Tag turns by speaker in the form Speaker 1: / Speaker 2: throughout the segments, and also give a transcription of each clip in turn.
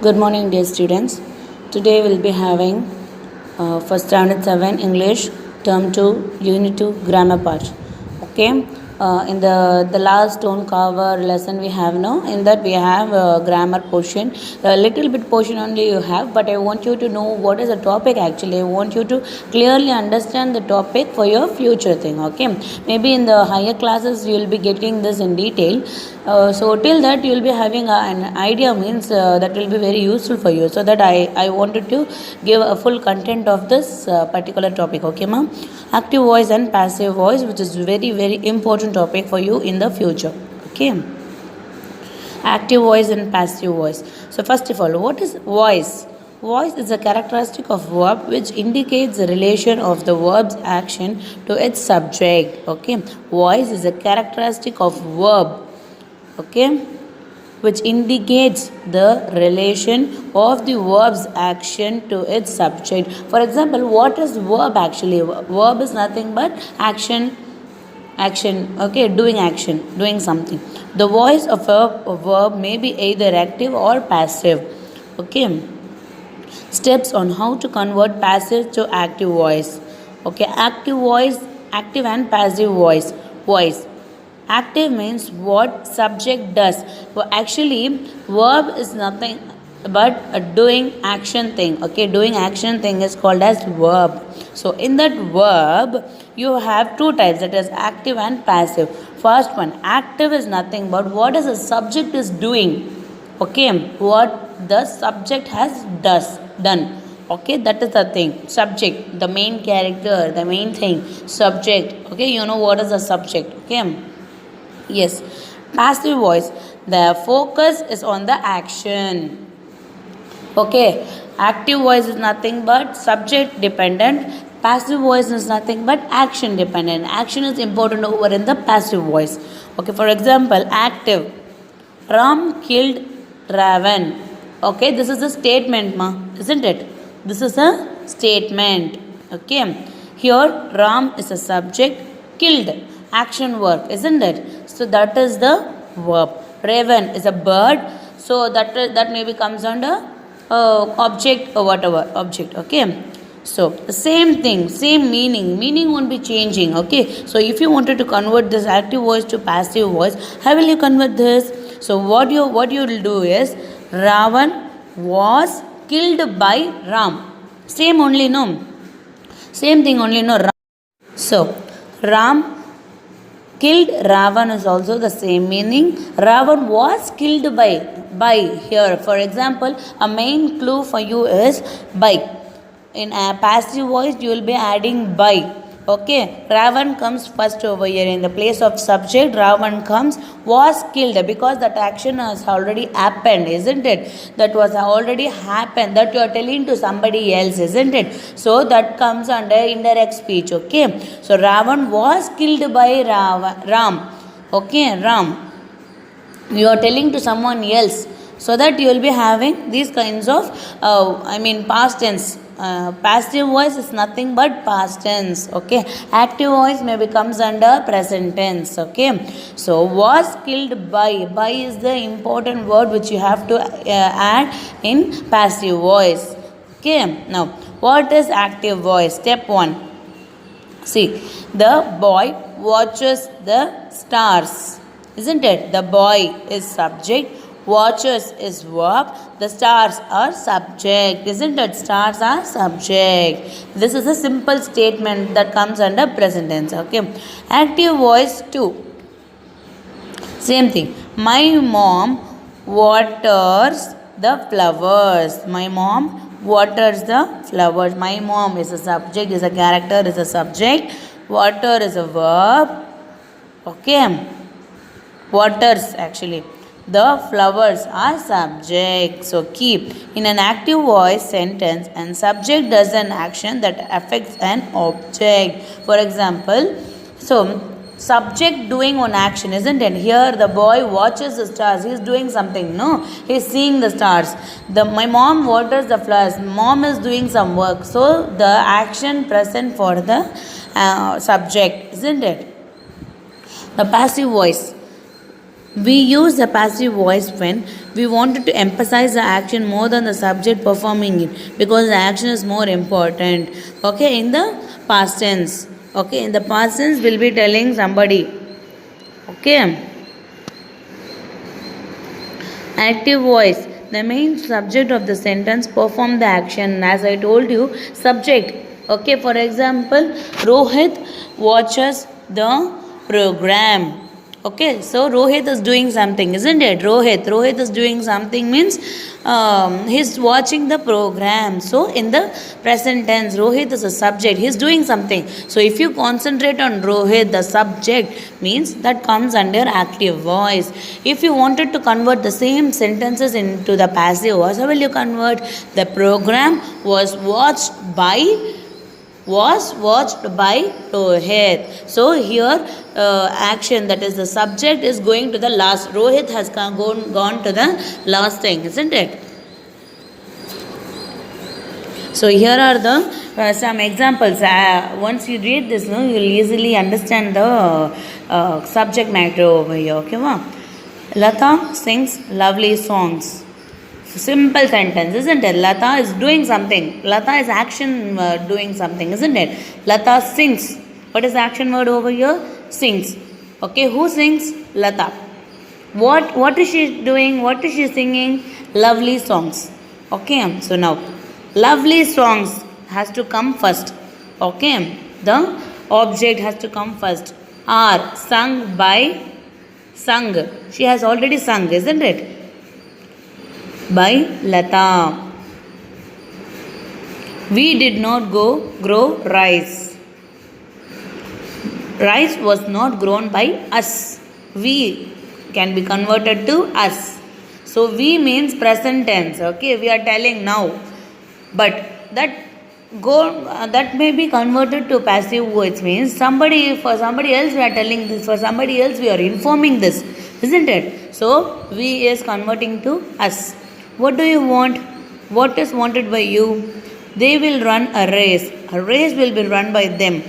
Speaker 1: Good morning, dear students. Today we'll be having for Standard 7 English Term 2 Unit 2 Grammar part. Okay. In the last tone cover lesson we have now, in that we have grammar portion. A little bit portion only you have, but I want you to know what is the topic actually. I want you to clearly understand the topic for your future thing. Okay. Maybe in the higher classes you will be getting this in detail. So till that you will be having an idea, means that will be very useful for you. So that I wanted to give a full content of this particular topic. Okay, ma'am. Active voice and passive voice, which is very important topic for you in the future. Okay. Active voice and passive voice. So first of all, what is voice? Voice is a characteristic of verb which indicates the relation of the verb's action to its subject. Okay. Voice is a characteristic of verb, okay, which indicates the relation of the verb's action to its subject. For example, what is verb actually? Verb is nothing but action, okay, doing something. The voice of a verb may be either active or passive. Okay. Steps on how to convert passive to active voice. Okay, active and passive voice. Active means what subject does. Well, actually, verb is nothing but a doing action thing. Okay, doing action thing is called as verb. So in that verb, you have two types, that is active and passive. First one, active is nothing but what is the subject is doing. Okay, what the subject has done. Okay, that is the thing. Subject, the main character, the main thing. Subject. Okay, you know what is the subject. Okay. Yes. Passive voice, the focus is on the action. Okay. Active voice is nothing but subject dependent. Passive voice is nothing but action dependent. Action is important over in the passive voice. Okay. For example, active. Ram killed Ravan. Okay. This is a statement, isn't it? This is a statement. Okay. Here Ram is a subject. Killed. Action work, isn't it? So that is the verb. Raven is a bird. So that maybe comes under object or whatever object. Okay. So the same thing, same meaning. Meaning won't be changing. Okay. So if you wanted to convert this active voice to passive voice, how will you convert this? So what you will do is Ravan was killed by Ram. Same only, no. Same thing only, no. Ram. So Ram killed Ravan is also the same meaning. Ravan was killed by here. For example, a main clue for you is by. In a passive voice, you will be adding by. Okay, Ravan comes first over here. In the place of subject, Ravan comes, was killed, because that action has already happened, isn't it? That was already happened, that you are telling to somebody else, isn't it? So that comes under indirect speech. Okay, so Ravan was killed by Ram. Okay, Ram. You are telling to someone else, so that you will be having these kinds of past tense. Passive voice is nothing but past tense. Okay, active voice maybe comes under present tense. Okay, so was killed by is the important word which you have to add in passive voice. Okay, now what is active voice? Step 1. See, the boy watches the stars, isn't it? The boy is subject, watches is verb, the stars are subject, isn't it? Stars are subject. This is a simple statement that comes under present tense. Okay, active voice 2. Same thing. My mom waters the flowers. My mom waters the flowers. My mom is a subject, is a character, is a subject. Water is a verb. Okay, waters actually. The flowers are subject. So keep in an active voice sentence and subject does an action that affects an object. For example, so subject doing one action, isn't it? Here the boy watches the stars. He is doing something. No, he is seeing the stars. My mom waters the flowers. Mom is doing some work. So the action present for the subject, isn't it? The passive voice. We use the passive voice when we wanted to emphasize the action more than the subject performing it, because the action is more important. Okay, in the past tense. Okay, in the past tense, we'll be telling somebody. Okay. Active voice. The main subject of the sentence perform the action. As I told you, subject. Okay, for example, Rohit watches the program. Okay, so Rohit is doing something, isn't it? Rohit is doing something means he's watching the program. So in the present tense, Rohit is a subject. He's doing something. So if you concentrate on Rohit, the subject means that comes under active voice. If you wanted to convert the same sentences into the passive voice, how will you convert? The program was watched by Rohit. So here action, that is the subject, is going to the last. Rohit has gone to the last thing, isn't it? So here are the some examples. Once you read this, no, you will easily understand the subject matter over here. Okay, wow. Lata sings lovely songs. Simple sentence, isn't it? Lata is doing something. Lata is action doing something, isn't it? Lata sings. What is the action word over here? Sings. Okay, who sings? Lata. What is she doing? What is she singing? Lovely songs. Okay, so now lovely songs has to come first. Okay, the object has to come first. Are sung by sung. She has already sung, isn't it? By Lata. We did not grow rice. Rice was not grown by us. We can be converted to us. So we means present tense. Okay, we are telling now. But that may be converted to passive voice, means for somebody else we are telling this, for somebody else we are informing this, isn't it? So we is converting to us. What do you want? What is wanted by you? They will run a race. A race will be run by them.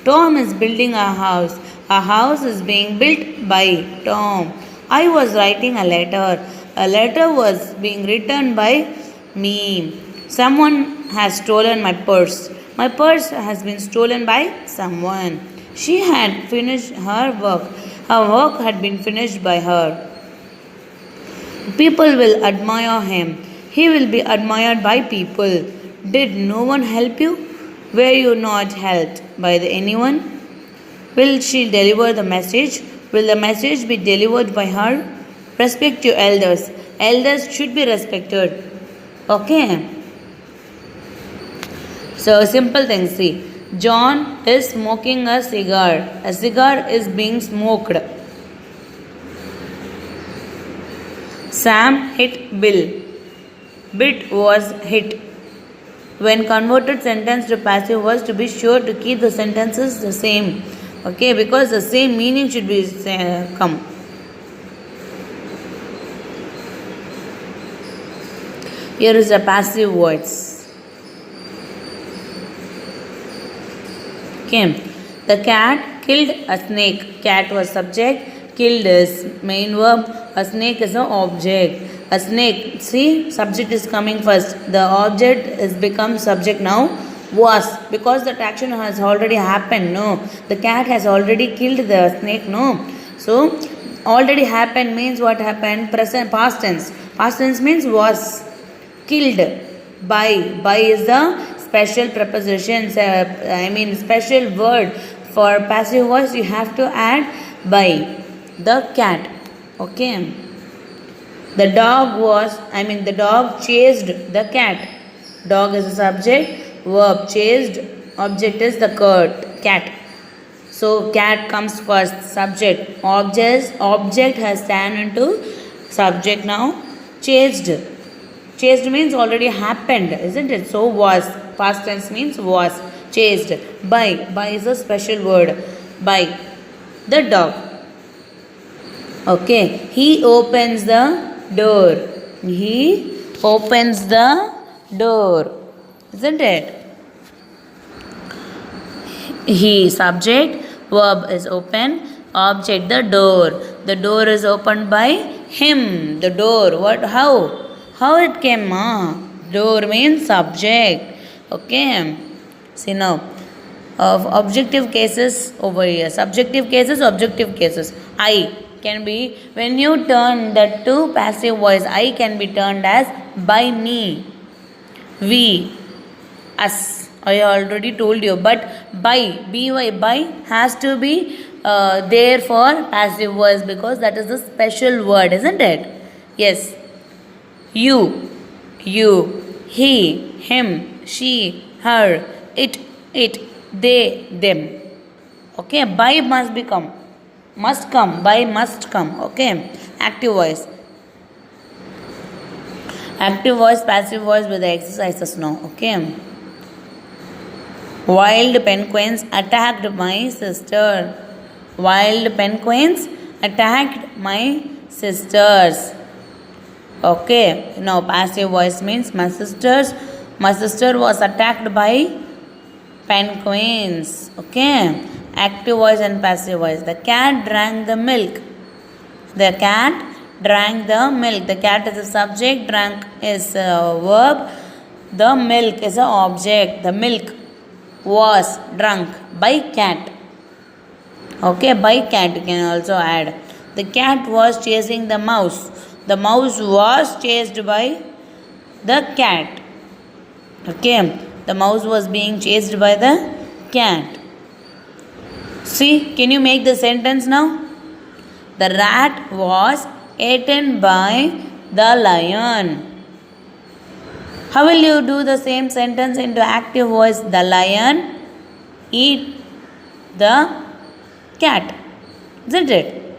Speaker 1: Tom is building a house. A house is being built by Tom. I was writing a letter. A letter was being written by me. Someone has stolen my purse. My purse has been stolen by someone. She had finished her work. Her work had been finished by her. People will admire him. He will be admired by people. Did no one help you? Were you not helped by anyone? Will she deliver the message? Will the message be delivered by her? Respect your elders. Elders should be respected. Okay. So simple thing. See, John is smoking a cigar. A cigar is being smoked. Sam hit Bill. Bit was hit. When converted sentence to passive voice, to be sure to keep the sentences the same. Okay, because the same meaning should be come. Here is a passive voice. Okay. The cat killed a snake. Cat was subject. Killed is main verb. A snake is an object. A snake, see, subject is coming first. The object is become subject now. Was, because that action has already happened. No, the cat has already killed the snake. No, so already happened means what happened? Present, past tense. Past tense means was. Killed by. By is the special preposition. Special word. For passive voice you have to add by. The cat. Okay. The dog chased the cat. Dog is a subject. Verb chased. Object is the cat. So cat comes first. Subject. Object has turned into subject now. Chased. Chased means already happened, isn't it? So was. Past tense means was. Chased. By. By is a special word. By. The dog. Okay. He opens the door. He opens the door. Isn't it? He, subject, verb is open, object the door. The door is opened by him. The door. What? How? How it came? Door means subject. Okay. See now. Of objective cases over here. Subjective cases, objective cases. I can be, when you turn that to passive voice, I can be turned as by me, we, us. I already told you, but by has to be there for passive voice because that is a special word, isn't it? Yes. You, he, him, she, her, it, they, them. Okay, by must become, must come, by must come. Okay, active voice. Active voice, passive voice with the exercises now. Okay. Wild penguins attacked my sister. Wild penguins attacked my sisters. Okay. Now passive voice means my sister was attacked by penguins. Okay. Active voice and passive voice. The cat drank the milk. The cat drank the milk. The cat is a subject, drank is a verb, the milk is an object. The milk was drunk by cat. Okay, by cat you can also add. The cat was chasing the mouse. The mouse was chased by the cat. Okay, the mouse was being chased by the cat. See, can you make the sentence now? The rat was eaten by the lion. How will you do the same sentence into active voice? The lion eat the cat. Isn't it?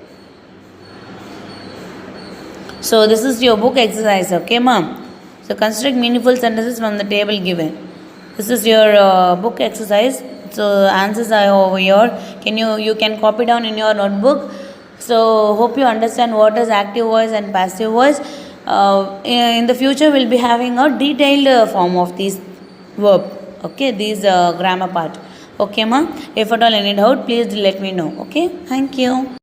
Speaker 1: So this is your book exercise, okay, mom? So construct meaningful sentences from the table given. This is your book exercise. So answers are over here. You can copy down in your notebook. So hope you understand what is active voice and passive voice. In the future we'll be having a detailed form of these verb. Okay, these grammar part. Okay, ma. If at all any doubt, please let me know. Okay, thank you.